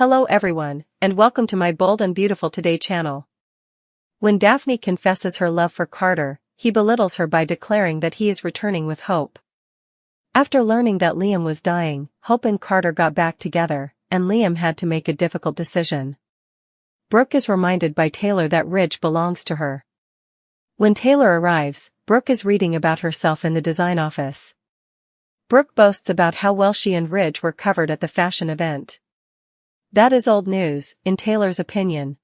Hello everyone, and welcome to my Bold and Beautiful Today channel. When Daphne confesses her love for Carter, he belittles her by declaring that he is returning with Hope. After learning that Liam was dying, Hope and Carter got back together, and Liam had to make a difficult decision. Brooke is reminded by Taylor that Ridge belongs to her. When Taylor arrives, Brooke is reading about herself in the design office. Brooke boasts about how well she and Ridge were covered at the fashion event. That is old news, in Taylor's opinion.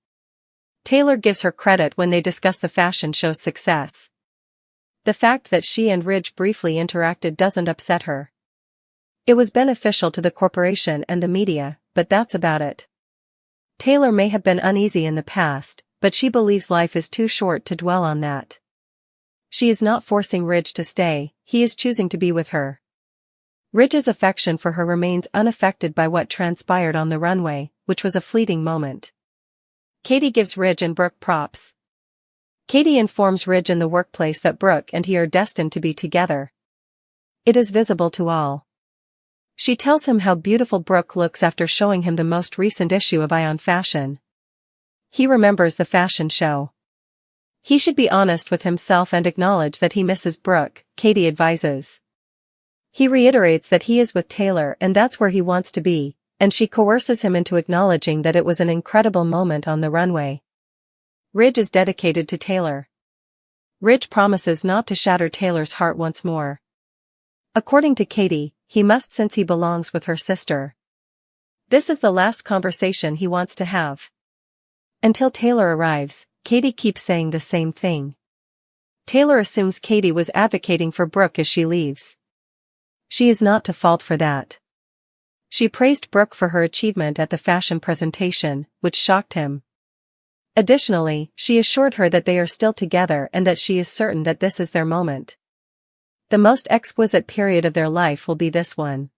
Taylor gives her credit when they discuss the fashion show's success. The fact that she and Ridge briefly interacted doesn't upset her. It was beneficial to the corporation and the media, but that's about it. Taylor may have been uneasy in the past, but she believes life is too short to dwell on that. She is not forcing Ridge to stay, he is choosing to be with her. Ridge's affection for her remains unaffected by what transpired on the runway, which was a fleeting moment. Katie gives Ridge and Brooke props. Katie informs Ridge in the workplace that Brooke and he are destined to be together. It is visible to all. She tells him how beautiful Brooke looks after showing him the most recent issue of Ion Fashion. He remembers the fashion show. He should be honest with himself and acknowledge that he misses Brooke, Katie advises. He reiterates that he is with Taylor and that's where he wants to be, and she coerces him into acknowledging that it was an incredible moment on the runway. Ridge is dedicated to Taylor. Ridge promises not to shatter Taylor's heart once more. According to Katie, he must since he belongs with her sister. This is the last conversation he wants to have. Until Taylor arrives, Katie keeps saying the same thing. Taylor assumes Katie was advocating for Brooke as she leaves. She is not to fault for that. She praised Brooke for her achievement at the fashion presentation, which shocked him. Additionally, she assured her that they are still together and that she is certain that this is their moment. The most exquisite period of their life will be this one.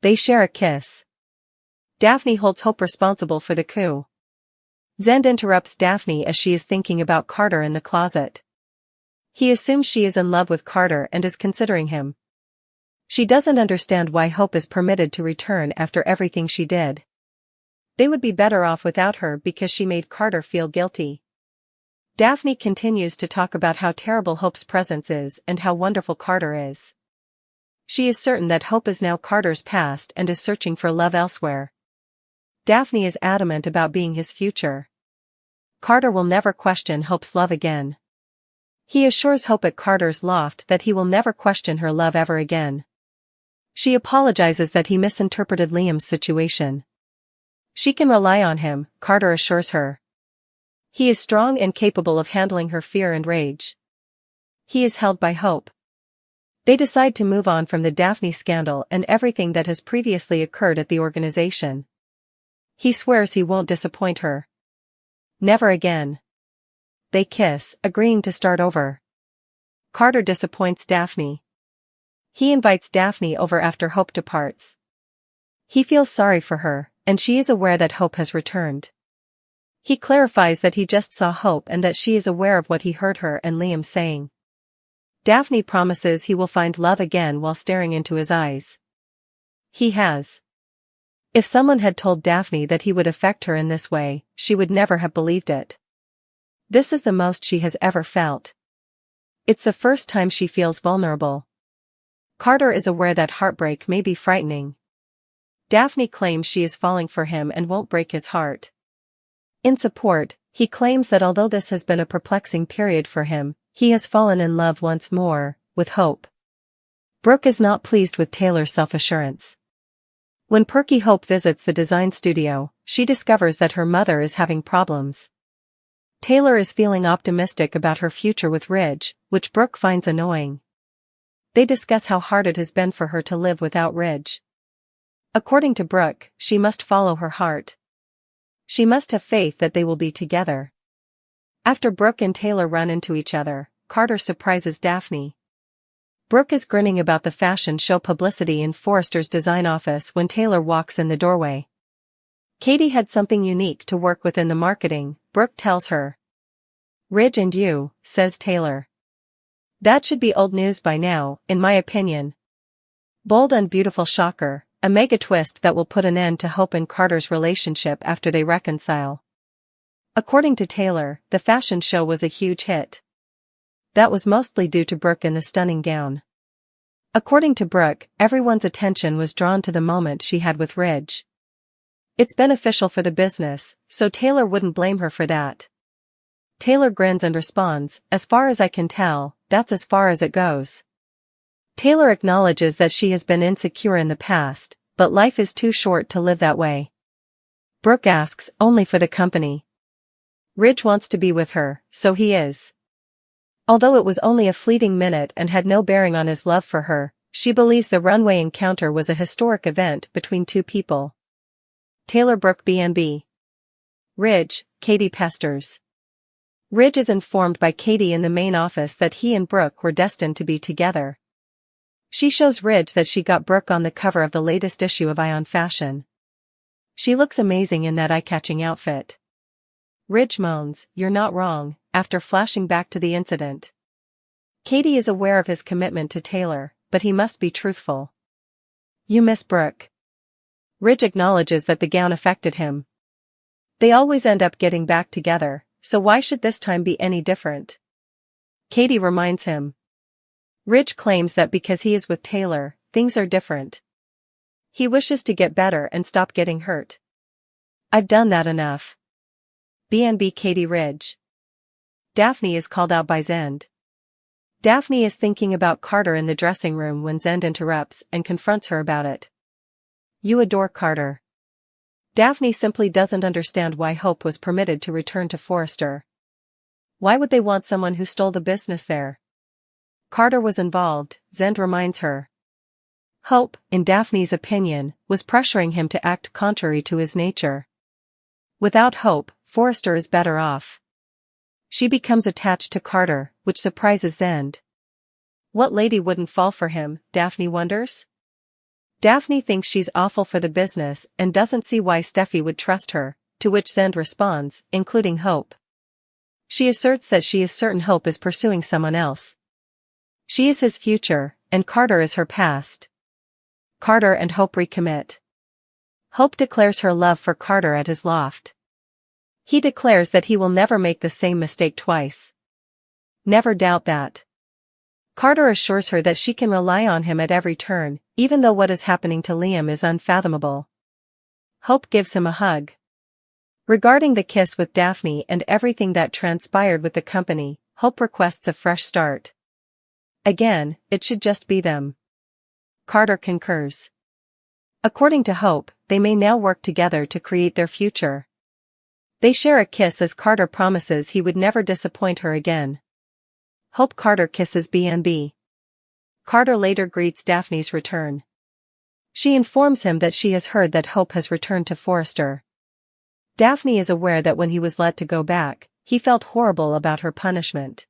They share a kiss. Daphne holds Hope responsible for the coup. Zend interrupts Daphne as she is thinking about Carter in the closet. He assumes she is in love with Carter and is considering him. She doesn't understand why Hope is permitted to return after everything she did. They would be better off without her because she made Carter feel guilty. Daphne continues to talk about how terrible Hope's presence is and how wonderful Carter is. She is certain that Hope is now Carter's past and is searching for love elsewhere. Daphne is adamant about being his future. Carter will never question Hope's love again. He assures Hope at Carter's loft that he will never question her love ever again. She apologizes that he misinterpreted Liam's situation. She can rely on him, Carter assures her. He is strong and capable of handling her fear and rage. He is held by Hope. They decide to move on from the Daphne scandal and everything that has previously occurred at the organization. He swears he won't disappoint her. Never again. They kiss, agreeing to start over. Carter disappoints Daphne. He invites Daphne over after Hope departs. He feels sorry for her, and she is aware that Hope has returned. He clarifies that he just saw Hope and that she is aware of what he heard her and Liam saying. Daphne promises he will find love again while staring into his eyes. He has. If someone had told Daphne that he would affect her in this way, she would never have believed it. This is the most she has ever felt. It's the first time she feels vulnerable. Carter is aware that heartbreak may be frightening. Daphne claims she is falling for him and won't break his heart. In support, he claims that although this has been a perplexing period for him, he has fallen in love once more, with Hope. Brooke is not pleased with Taylor's self-assurance. When Perky Hope visits the design studio, she discovers that her mother is having problems. Taylor is feeling optimistic about her future with Ridge, which Brooke finds annoying. They discuss how hard it has been for her to live without Ridge. According to Brooke, she must follow her heart. She must have faith that they will be together. After Brooke and Taylor run into each other, Carter surprises Daphne. Brooke is grinning about the fashion show publicity in Forrester's design office when Taylor walks in the doorway. Katie had something unique to work with in the marketing, Brooke tells her. Ridge and you, says Taylor. That should be old news by now, in my opinion. Bold and beautiful shocker, a mega twist that will put an end to Hope and Carter's relationship after they reconcile. According to Taylor, the fashion show was a huge hit. That was mostly due to Brooke in the stunning gown. According to Brooke, everyone's attention was drawn to the moment she had with Ridge. It's beneficial for the business, so Taylor wouldn't blame her for that. Taylor grins and responds, "As far as I can tell, that's as far as it goes." Taylor acknowledges that she has been insecure in the past, but life is too short to live that way. Brooke asks, "Only for the company?" Ridge wants to be with her, so he is. Although it was only a fleeting minute and had no bearing on his love for her, she believes the runway encounter was a historic event between two people. Taylor Brooke B&B. Ridge, Katie pesters. Ridge is informed by Katie in the main office that he and Brooke were destined to be together. She shows Ridge that she got Brooke on the cover of the latest issue of Ion Fashion. She looks amazing in that eye-catching outfit. Ridge moans, "You're not wrong," after flashing back to the incident. Katie is aware of his commitment to Taylor, but he must be truthful. "You miss Brooke." Ridge acknowledges that the gown affected him. They always end up getting back together, so why should this time be any different? Katie reminds him. Ridge claims that because he is with Taylor, things are different. He wishes to get better and stop getting hurt. "I've done that enough." B&B Katie Ridge. Daphne is called out by Zend. Daphne is thinking about Carter in the dressing room when Zend interrupts and confronts her about it. "You adore Carter." Daphne simply doesn't understand why Hope was permitted to return to Forrester. Why would they want someone who stole the business there? Carter was involved, Zend reminds her. Hope, in Daphne's opinion, was pressuring him to act contrary to his nature. Without Hope, Forrester is better off. She becomes attached to Carter, which surprises Zend. What lady wouldn't fall for him, Daphne wonders? Daphne thinks she's awful for the business and doesn't see why Steffi would trust her, to which Zend responds, including Hope. She asserts that she is certain Hope is pursuing someone else. She is his future, and Carter is her past. Carter and Hope recommit. Hope declares her love for Carter at his loft. He declares that he will never make the same mistake twice. Never doubt that. Carter assures her that she can rely on him at every turn, even though what is happening to Liam is unfathomable. Hope gives him a hug. Regarding the kiss with Daphne and everything that transpired with the company, Hope requests a fresh start. Again, it should just be them. Carter concurs. According to Hope, they may now work together to create their future. They share a kiss as Carter promises he would never disappoint her again. Hope Carter kisses B&B. Carter later greets Daphne's return. She informs him that she has heard that Hope has returned to Forrester. Daphne is aware that when he was let to go back, he felt horrible about her punishment.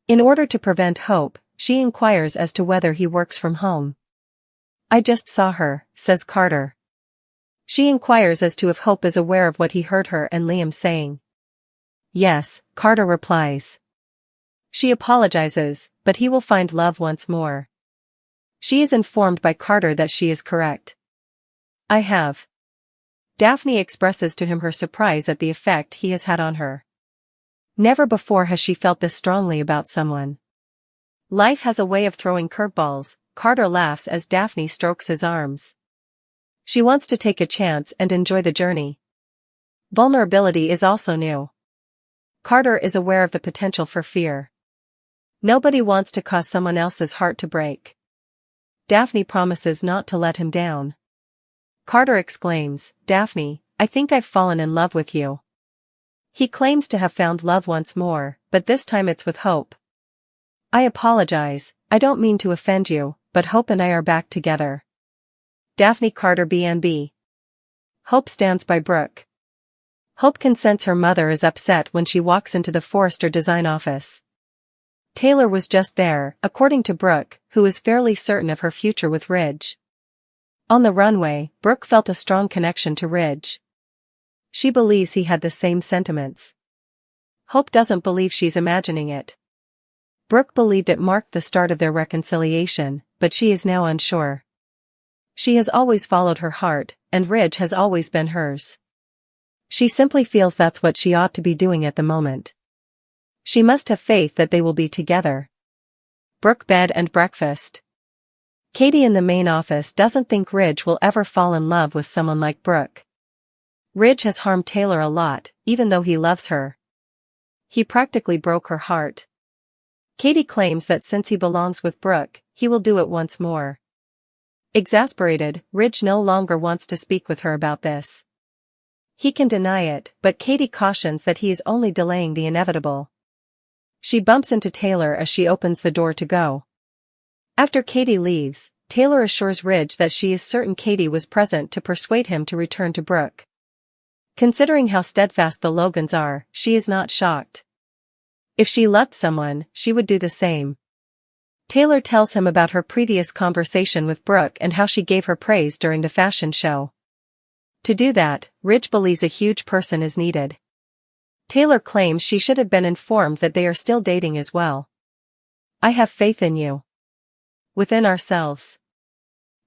In order to prevent Hope, she inquires as to whether he works from home. "I just saw her," says Carter. She inquires as to if Hope is aware of what he heard her and Liam saying. "Yes," Carter replies. She apologizes, but he will find love once more. She is informed by Carter that she is correct. "I have." Daphne expresses to him her surprise at the effect he has had on her. Never before has she felt this strongly about someone. Life has a way of throwing curveballs, Carter laughs as Daphne strokes his arms. She wants to take a chance and enjoy the journey. Vulnerability is also new. Carter is aware of the potential for fear. Nobody wants to cause someone else's heart to break. Daphne promises not to let him down. Carter exclaims, "Daphne, I think I've fallen in love with you." He claims to have found love once more, but this time it's with Hope. "I apologize, I don't mean to offend you, but Hope and I are back together." Daphne Carter B&B. Hope stands by Brooke. Hope can sense her mother is upset when she walks into the Forrester design office. Taylor was just there, according to Brooke, who is fairly certain of her future with Ridge. On the runway, Brooke felt a strong connection to Ridge. She believes he had the same sentiments. Hope doesn't believe she's imagining it. Brooke believed it marked the start of their reconciliation, but she is now unsure. She has always followed her heart, and Ridge has always been hers. She simply feels that's what she ought to be doing at the moment. She must have faith that they will be together. Brooke bed and breakfast. Katie in the main office doesn't think Ridge will ever fall in love with someone like Brooke. Ridge has harmed Taylor a lot, even though he loves her. He practically broke her heart. Katie claims that since he belongs with Brooke, he will do it once more. Exasperated, Ridge no longer wants to speak with her about this. He can deny it, but Katie cautions that he is only delaying the inevitable. She bumps into Taylor as she opens the door to go. After Katie leaves, Taylor assures Ridge that she is certain Katie was present to persuade him to return to Brooke. Considering how steadfast the Logans are, she is not shocked. If she loved someone, she would do the same. Taylor tells him about her previous conversation with Brooke and how she gave her praise during the fashion show. To do that, Ridge believes a huge person is needed. Taylor claims she should have been informed that they are still dating as well. I have faith in you. Within ourselves.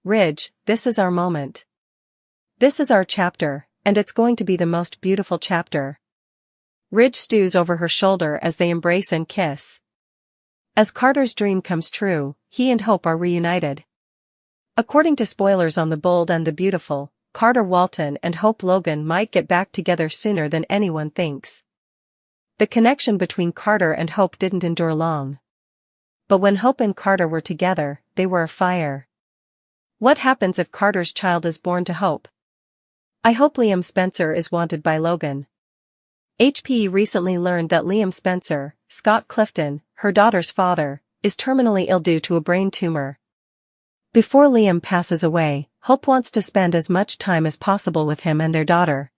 Ridge, this is our moment. This is our chapter, and it's going to be the most beautiful chapter. Ridge stews over her shoulder as they embrace and kiss. As Carter's dream comes true, he and Hope are reunited. According to spoilers on The Bold and the Beautiful, Carter Walton and Hope Logan might get back together sooner than anyone thinks. The connection between Carter and Hope didn't endure long. But when Hope and Carter were together, they were a fire. What happens if Carter's child is born to Hope? I hope Liam Spencer is wanted by Logan. HPE recently learned that Liam Spencer, Scott Clifton, her daughter's father, is terminally ill due to a brain tumor. Before Liam passes away, Hope wants to spend as much time as possible with him and their daughter.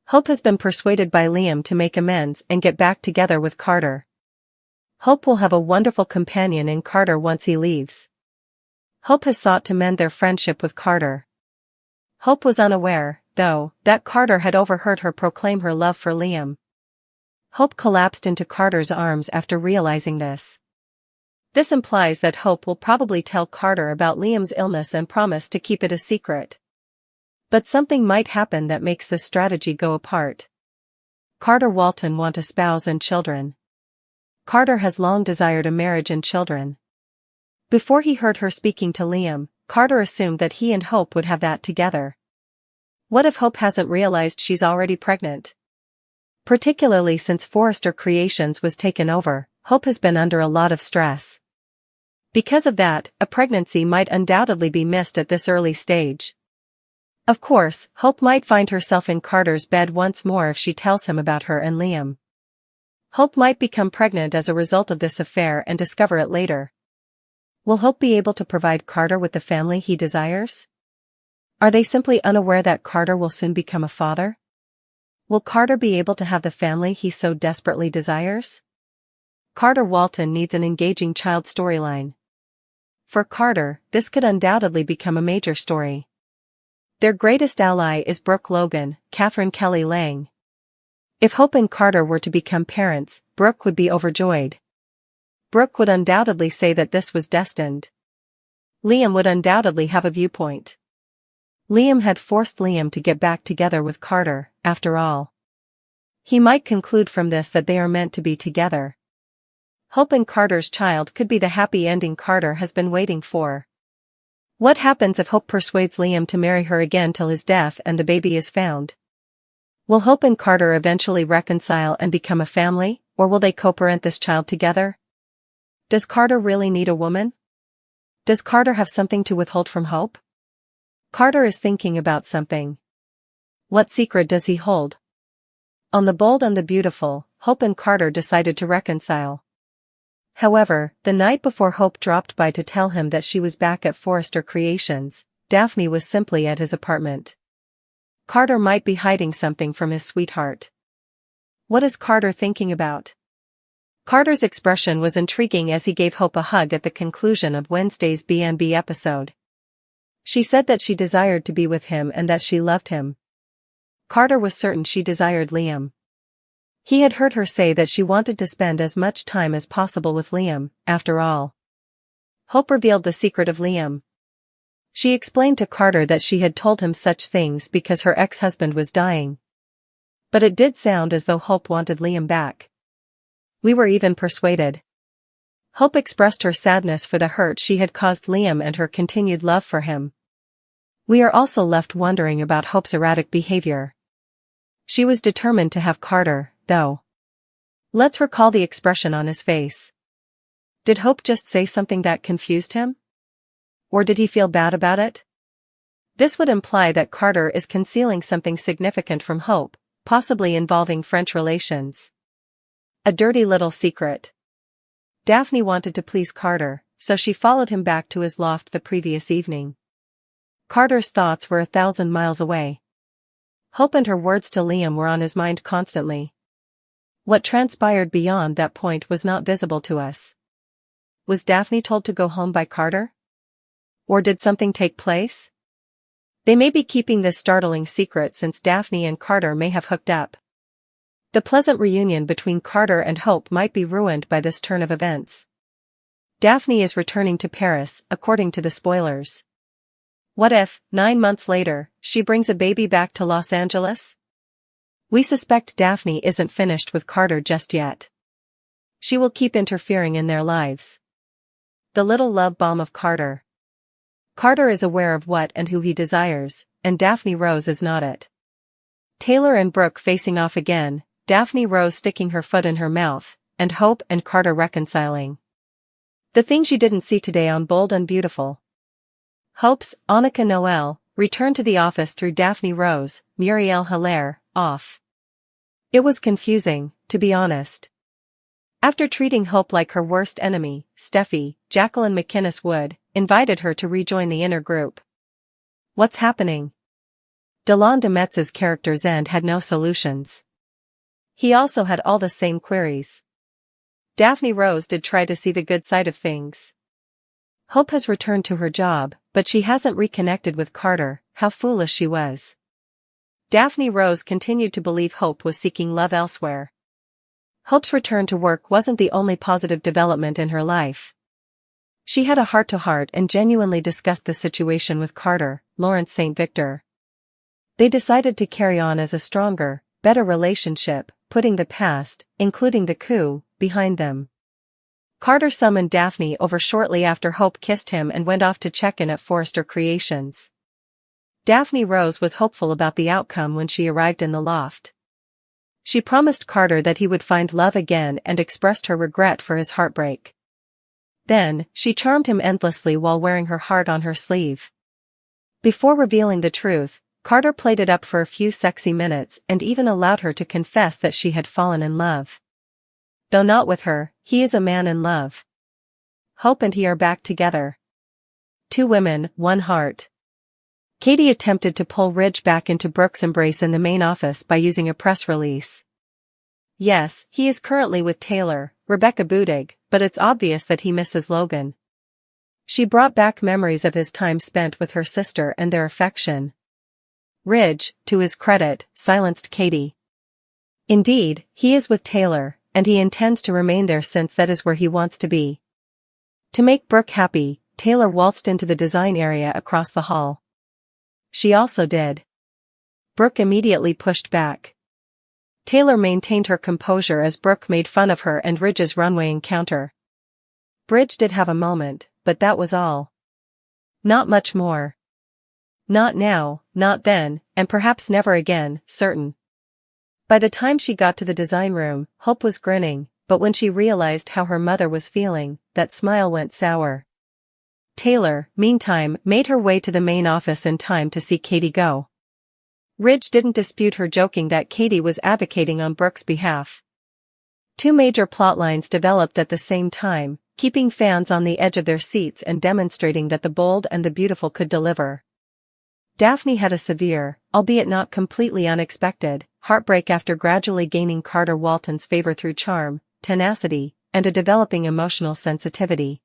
Hope has been persuaded by Liam to make amends and get back together with Carter. Hope will have a wonderful companion in Carter once he leaves. Hope has sought to mend their friendship with Carter. Hope was unaware, though, that Carter had overheard her proclaim her love for Liam. Hope collapsed into Carter's arms after realizing this. This implies that Hope will probably tell Carter about Liam's illness and promise to keep it a secret. But something might happen that makes this strategy go apart. Carter Walton want a spouse and children. Carter has long desired a marriage and children. Before he heard her speaking to Liam, Carter assumed that he and Hope would have that together. What if Hope hasn't realized she's already pregnant? Particularly since Forrester Creations was taken over, Hope has been under a lot of stress. Because of that, a pregnancy might undoubtedly be missed at this early stage. Of course, Hope might find herself in Carter's bed once more if she tells him about her and Liam. Hope might become pregnant as a result of this affair and discover it later. Will Hope be able to provide Carter with the family he desires? Are they simply unaware that Carter will soon become a father? Will Carter be able to have the family he so desperately desires? Carter Walton needs an engaging child storyline. For Carter, this could undoubtedly become a major story. Their greatest ally is Brooke Logan, Catherine Kelly Lang. If Hope and Carter were to become parents, Brooke would be overjoyed. Brooke would undoubtedly say that this was destined. Liam would undoubtedly have a viewpoint. Liam had forced Liam to get back together with Carter, after all. He might conclude from this that they are meant to be together. Hope and Carter's child could be the happy ending Carter has been waiting for. What happens if Hope persuades Liam to marry her again till his death and the baby is found? Will Hope and Carter eventually reconcile and become a family, or will they co-parent this child together? Does Carter really need a woman? Does Carter have something to withhold from Hope? Carter is thinking about something. What secret does he hold? On The Bold and the Beautiful, Hope and Carter decided to reconcile. However, the night before Hope dropped by to tell him that she was back at Forrester Creations, Daphne was simply at his apartment. Carter might be hiding something from his sweetheart. What is Carter thinking about? Carter's expression was intriguing as he gave Hope a hug at the conclusion of Wednesday's B&B episode. She said that she desired to be with him and that she loved him. Carter was certain she desired Liam. He had heard her say that she wanted to spend as much time as possible with Liam, after all. Hope revealed the secret of Liam. She explained to Carter that she had told him such things because her ex-husband was dying. But it did sound as though Hope wanted Liam back. We were even persuaded. Hope expressed her sadness for the hurt she had caused Liam and her continued love for him. We are also left wondering about Hope's erratic behavior. She was determined to have Carter, though. Let's recall the expression on his face. Did Hope just say something that confused him? Or did he feel bad about it? This would imply that Carter is concealing something significant from Hope, possibly involving French relations. A dirty little secret. Daphne wanted to please Carter, so she followed him back to his loft the previous evening. Carter's thoughts were 1,000 miles away. Hope and her words to Liam were on his mind constantly. What transpired beyond that point was not visible to us. Was Daphne told to go home by Carter? Or did something take place? They may be keeping this startling secret since Daphne and Carter may have hooked up. The pleasant reunion between Carter and Hope might be ruined by this turn of events. Daphne is returning to Paris, according to the spoilers. What if, 9 months later, she brings a baby back to Los Angeles? We suspect Daphne isn't finished with Carter just yet. She will keep interfering in their lives. The little love bomb of Carter. Carter is aware of what and who he desires, and Daphne Rose is not it. Taylor and Brooke facing off again, Daphne Rose sticking her foot in her mouth, and Hope and Carter reconciling. The things you didn't see today on Bold and Beautiful. Hope's Annika Noel returned to the office through Daphne Rose, Muriel Hilaire, off. It was confusing, to be honest. After treating Hope like her worst enemy, Steffi, Jacqueline McInnes Wood, invited her to rejoin the inner group. What's happening? Delon de Metz's character's end had no solutions. He also had all the same queries. Daphne Rose did try to see the good side of things. Hope has returned to her job, but she hasn't reconnected with Carter. How foolish she was. Daphne Rose continued to believe Hope was seeking love elsewhere. Hope's return to work wasn't the only positive development in her life. She had a heart-to-heart and genuinely discussed the situation with Carter, Lawrence St. Victor. They decided to carry on as a stronger, better relationship, putting the past, including the coup, behind them. Carter summoned Daphne over shortly after Hope kissed him and went off to check in at Forrester Creations. Daphne Rose was hopeful about the outcome when she arrived in the loft. She promised Carter that he would find love again and expressed her regret for his heartbreak. Then, she charmed him endlessly while wearing her heart on her sleeve. Before revealing the truth, Carter played it up for a few sexy minutes and even allowed her to confess that she had fallen in love. Though not with her, he is a man in love. Hope and he are back together. 2 women, 1 heart. Katie attempted to pull Ridge back into Brooke's embrace in the main office by using a press release. Yes, he is currently with Taylor, Rebecca Budig, but it's obvious that he misses Logan. She brought back memories of his time spent with her sister and their affection. Ridge, to his credit, silenced Katie. Indeed, he is with Taylor, and he intends to remain there since that is where he wants to be. To make Brooke happy, Taylor waltzed into the design area across the hall. She also did. Brooke immediately pushed back. Taylor maintained her composure as Brooke made fun of her and Ridge's runway encounter. Bridge did have a moment, but that was all. Not much more. Not now, not then, and perhaps never again, certain. By the time she got to the design room, Hope was grinning, but when she realized how her mother was feeling, that smile went sour. Taylor, meantime, made her way to the main office in time to see Katie go. Ridge didn't dispute her, joking that Katie was advocating on Brooke's behalf. 2 major plotlines developed at the same time, keeping fans on the edge of their seats and demonstrating that the Bold and the Beautiful could deliver. Daphne had a severe, albeit not completely unexpected, heartbreak after gradually gaining Carter Walton's favor through charm, tenacity, and a developing emotional sensitivity.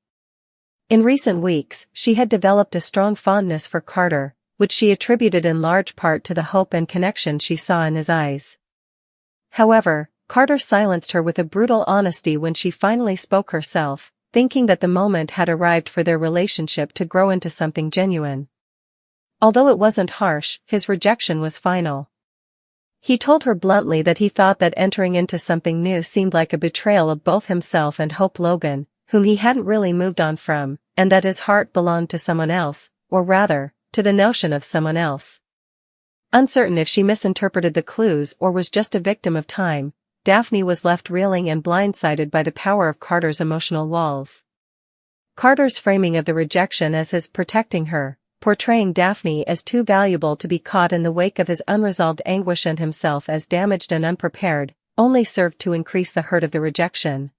In recent weeks, she had developed a strong fondness for Carter, which she attributed in large part to the hope and connection she saw in his eyes. However, Carter silenced her with a brutal honesty when she finally spoke herself, thinking that the moment had arrived for their relationship to grow into something genuine. Although it wasn't harsh, his rejection was final. He told her bluntly that he thought that entering into something new seemed like a betrayal of both himself and Hope Logan, whom he hadn't really moved on from, and that his heart belonged to someone else, or rather, to the notion of someone else. Uncertain if she misinterpreted the clues or was just a victim of time, Daphne was left reeling and blindsided by the power of Carter's emotional walls. Carter's framing of the rejection as his protecting her, portraying Daphne as too valuable to be caught in the wake of his unresolved anguish and himself as damaged and unprepared, only served to increase the hurt of the rejection.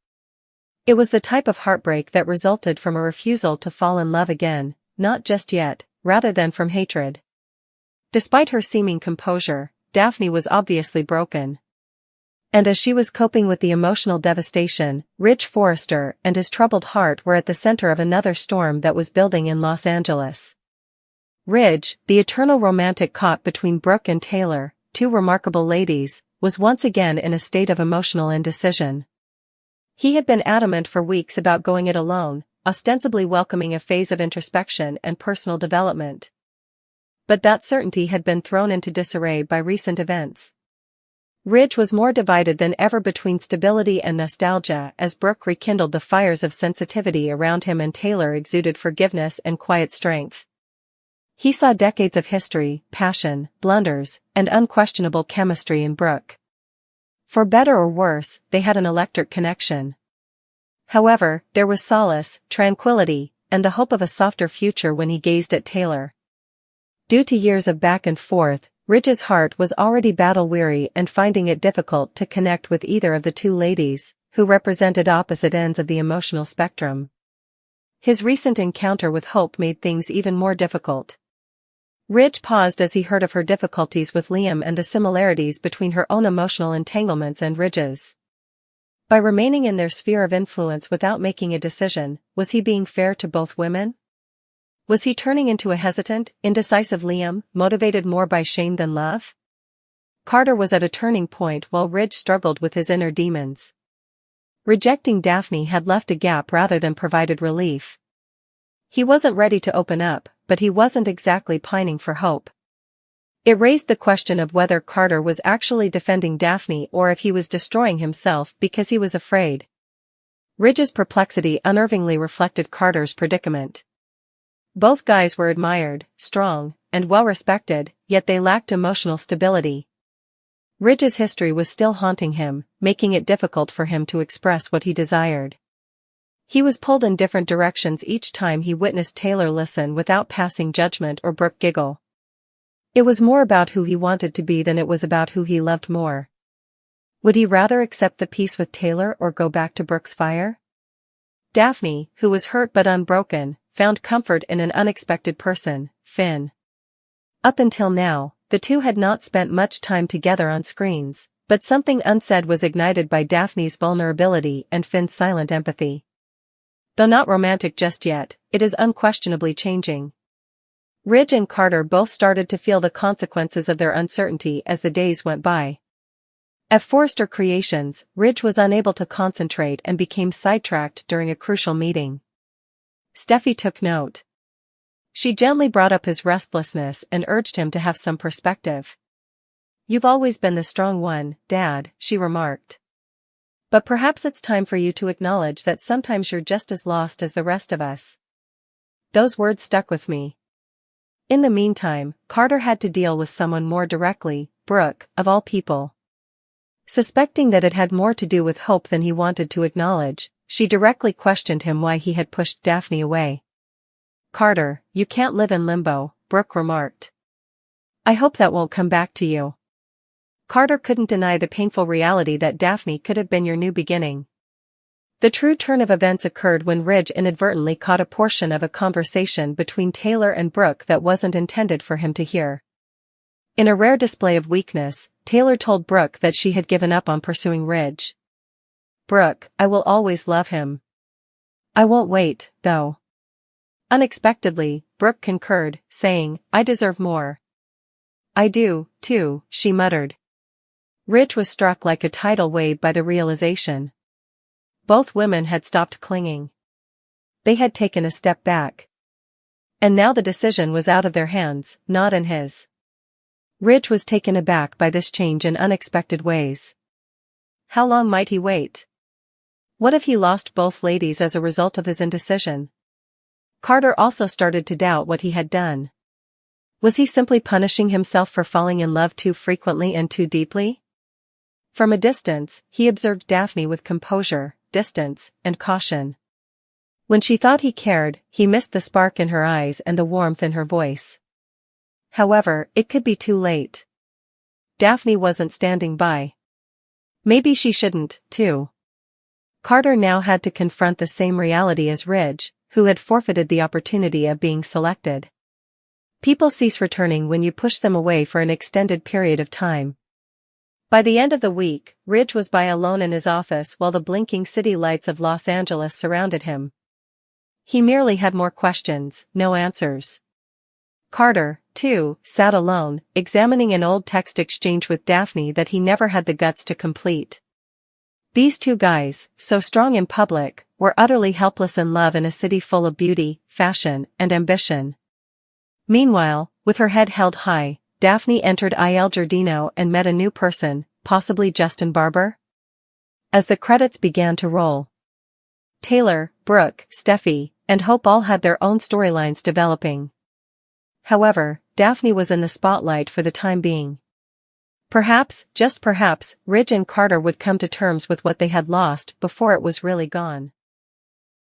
It was the type of heartbreak that resulted from a refusal to fall in love again, not just yet, rather than from hatred. Despite her seeming composure, Daphne was obviously broken. And as she was coping with the emotional devastation, Ridge Forrester and his troubled heart were at the center of another storm that was building in Los Angeles. Ridge, the eternal romantic caught between Brooke and Taylor, two remarkable ladies, was once again in a state of emotional indecision. He had been adamant for weeks about going it alone, ostensibly welcoming a phase of introspection and personal development. But that certainty had been thrown into disarray by recent events. Ridge was more divided than ever between stability and nostalgia as Brooke rekindled the fires of sensitivity around him and Taylor exuded forgiveness and quiet strength. He saw decades of history, passion, blunders, and unquestionable chemistry in Brooke. For better or worse, they had an electric connection. However, there was solace, tranquility, and the hope of a softer future when he gazed at Taylor. Due to years of back and forth, Ridge's heart was already battle-weary and finding it difficult to connect with either of the two ladies, who represented opposite ends of the emotional spectrum. His recent encounter with Hope made things even more difficult. Ridge paused as he heard of her difficulties with Liam and the similarities between her own emotional entanglements and Ridge's. By remaining in their sphere of influence without making a decision, was he being fair to both women? Was he turning into a hesitant, indecisive Liam, motivated more by shame than love? Carter was at a turning point while Ridge struggled with his inner demons. Rejecting Daphne had left a gap rather than provided relief. He wasn't ready to open up, but he wasn't exactly pining for hope. It raised the question of whether Carter was actually defending Daphne or if he was destroying himself because he was afraid. Ridge's perplexity unnervingly reflected Carter's predicament. Both guys were admired, strong, and well-respected, yet they lacked emotional stability. Ridge's history was still haunting him, making it difficult for him to express what he desired. He was pulled in different directions each time he witnessed Taylor listen without passing judgment or Brooke giggle. It was more about who he wanted to be than it was about who he loved more. Would he rather accept the peace with Taylor or go back to Brooke's fire? Daphne, who was hurt but unbroken, found comfort in an unexpected person, Finn. Up until now, the two had not spent much time together on screens, but something unsaid was ignited by Daphne's vulnerability and Finn's silent empathy. Though not romantic just yet, it is unquestionably changing. Ridge and Carter both started to feel the consequences of their uncertainty as the days went by. At Forrester Creations, Ridge was unable to concentrate and became sidetracked during a crucial meeting. Steffi took note. She gently brought up his restlessness and urged him to have some perspective. "You've always been the strong one, Dad," she remarked. "But perhaps it's time for you to acknowledge that sometimes you're just as lost as the rest of us." Those words stuck with me. In the meantime, Carter had to deal with someone more directly, Brooke, of all people. Suspecting that it had more to do with Hope than he wanted to acknowledge, she directly questioned him why he had pushed Daphne away. "Carter, you can't live in limbo," Brooke remarked. "I hope that won't come back to you." Carter couldn't deny the painful reality that Daphne could have been your new beginning. The true turn of events occurred when Ridge inadvertently caught a portion of a conversation between Taylor and Brooke that wasn't intended for him to hear. In a rare display of weakness, Taylor told Brooke that she had given up on pursuing Ridge. "Brooke, I will always love him. I won't wait, though." Unexpectedly, Brooke concurred, saying, "I deserve more." "I do, too," she muttered. Ridge was struck like a tidal wave by the realization. Both women had stopped clinging. They had taken a step back. And now the decision was out of their hands, not in his. Ridge was taken aback by this change in unexpected ways. How long might he wait? What if he lost both ladies as a result of his indecision? Carter also started to doubt what he had done. Was he simply punishing himself for falling in love too frequently and too deeply? From a distance, he observed Daphne with composure, distance, and caution. When she thought he cared, he missed the spark in her eyes and the warmth in her voice. However, it could be too late. Daphne wasn't standing by. Maybe she shouldn't, too. Carter now had to confront the same reality as Ridge, who had forfeited the opportunity of being selected. People cease returning when you push them away for an extended period of time. By the end of the week, Ridge was by alone in his office while the blinking city lights of Los Angeles surrounded him. He merely had more questions, no answers. Carter, too, sat alone, examining an old text exchange with Daphne that he never had the guts to complete. These two guys, so strong in public, were utterly helpless in love in a city full of beauty, fashion, and ambition. Meanwhile, with her head held high, Daphne entered Il Giardino and met a new person, possibly Justin Barber? As the credits began to roll, Taylor, Brooke, Steffi, and Hope all had their own storylines developing. However, Daphne was in the spotlight for the time being. Perhaps, just perhaps, Ridge and Carter would come to terms with what they had lost before it was really gone.